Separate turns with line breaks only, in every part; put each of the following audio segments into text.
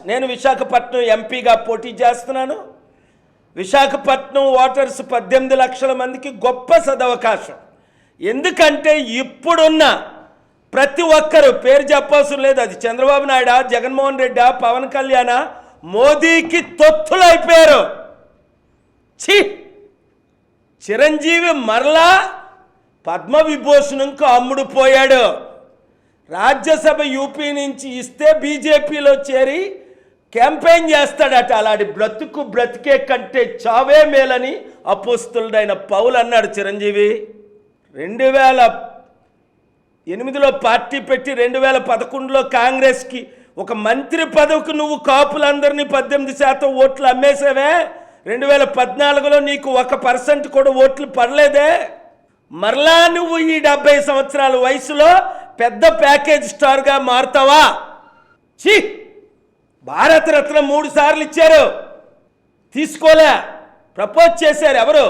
నేను విశాఖపట్నం ఎంపీగా పోటీ చేస్తున్నాను. విశాఖపట్నం ఓటర్స్ 18 లక్షల మందికి గొప్ప సదవకాశం. ఎందుకంటే ఇప్పుడున్న ప్రతి ఒక్కరు పేరు చెప్పవసరం లేదు, అది చంద్రబాబు నాయుడా, జగన్మోహన్ రెడ్డా, పవన్ కళ్యాణ, మోదీకి తొత్తులైపోయారు. చిరంజీవి మరలా పద్మవిభూషణంకు అమ్ముడు పోయాడు. రాజ్యసభ యూపీ నుంచి ఇస్తే బీజేపీలో చేరి క్యాంపెయిన్ చేస్తాడట. అలాంటి బ్రతికే కంటే చావే మేలని అపోస్తులుడైన పౌలు అన్నాడు చిరంజీవి. 2008లో పార్టీ పెట్టి 2011లో కాంగ్రెస్కి ఒక మంత్రి పదవికి నువ్వు కాపులందరినీ 18% ఓట్లు అమ్మేసావే. 2014లో నీకు 1% కూడా ఓట్లు పడలేదే. మరలా నువ్వు ఈ 70 సంవత్సరాల వయసులో పెద్ద ప్యాకేజ్ స్టార్గా మారుతావా? భారతరత్న 3 సార్లు ఇచ్చారు, తీసుకోలే. ప్రపోజ్ చేశారు ఎవరు?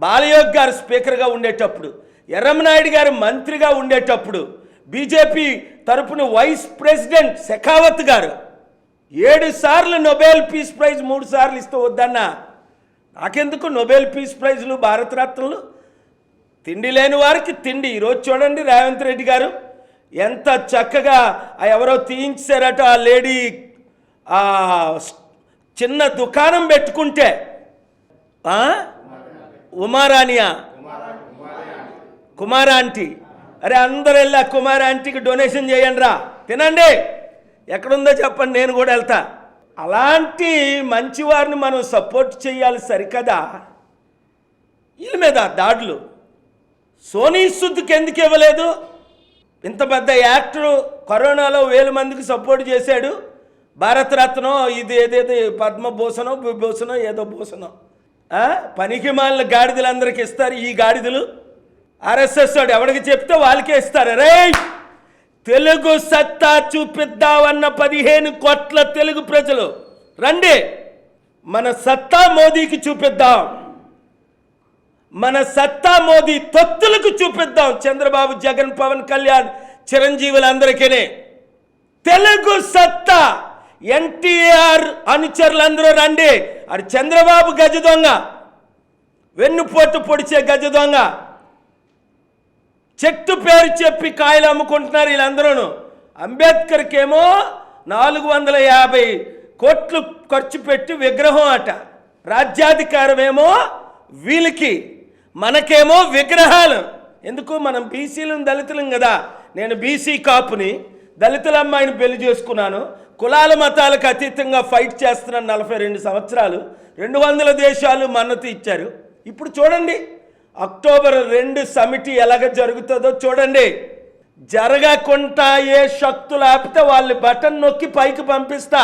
బాలయోగ్ గారు స్పీకర్గా ఉండేటప్పుడు, ఎర్రమనాయుడు గారు మంత్రిగా ఉండేటప్పుడు, బీజేపీ తరపున వైస్ ప్రెసిడెంట్ షెకావత్ గారు 7 సార్లు నోబెల్ పీస్ ప్రైజ్ 3 సార్లు ఇస్తూ వద్దన్నా. నాకెందుకు నోబెల్ పీస్ ప్రైజ్లు, భారతరత్నలు? తిండి లేని వారికి తిండి. ఈరోజు చూడండి రేవంత్ రెడ్డి గారు ఎంత చక్కగా ఎవరో తీయించారట. ఆ లేడీ చిన్న దుకాణం పెట్టుకుంటే ఉమారాణియా కుమారాంటీ, అరే అందరు వెళ్ళి ఆ కుమారాంటీకి డొనేషన్ చేయండి రా, తినండి, ఎక్కడుందో చెప్పండి, నేను కూడా వెళ్తా. అలాంటి మంచివారిని మనం సపోర్ట్ చేయాలి సరికదా. వీళ్ళ మీద దాడులు. సోనీ సుద్కి ఎందుకు ఇవ్వలేదు? ఇంత పెద్ద యాక్టరు కరోనాలో 1000 మందికి సపోర్ట్ చేశాడు. భారతరత్నం ఇది ఏదేదో పద్మభూషణో విభూషణో ఏదో భూషణం, పనికి మాలిన గాడిదలందరికీ ఇస్తారు. ఈ గాడిదలు ఆర్ఎస్ఎస్ వాడు ఎవరికి చెప్తే వాళ్ళకే ఇస్తారు. రే తెలుగు సత్తా చూపిద్దామన్న 15 కోట్ల తెలుగు ప్రజలు రండి, మన సత్తా మోదీకి చూపిద్దాం, మన సత్తా మోదీ తొత్తులకు చూపిద్దాం. చంద్రబాబు, జగన్, పవన్ కళ్యాణ్, చిరంజీవులందరికీ తెలుగు సత్తా. ఎన్టీఆర్ అనుచరులందరూ రండి. అది చంద్రబాబు గజ దొంగ, వెన్నుపోటు పొడిచే గజ దొంగ, చెట్టు పేరు చెప్పి కాయలు అమ్ముకుంటున్నారు వీళ్ళందరూ. అంబేద్కర్కి ఏమో 450 కోట్లు ఖర్చు పెట్టి విగ్రహం అట. రాజ్యాధికారం ఏమో వీళ్ళకి, మనకేమో విగ్రహాలు. ఎందుకు? మనం బీసీలను దళితులం కదా. నేను బీసీ కాపుని, దళితుల అమ్మాయిని పెళ్లి చేసుకున్నాను. కులాల మతాలకు అతీతంగా ఫైట్ చేస్తున్నాను 42 సంవత్సరాలు. 200 దేశాలు మన్నతు ఇచ్చారు. ఇప్పుడు చూడండి అక్టోబర్ 2 సమిటి ఎలాగ జరుగుతుందో చూడండి. జరగకుండా ఏ శక్తులు ఆపితే వాళ్ళు బటన్ నొక్కి పైకి పంపిస్తా.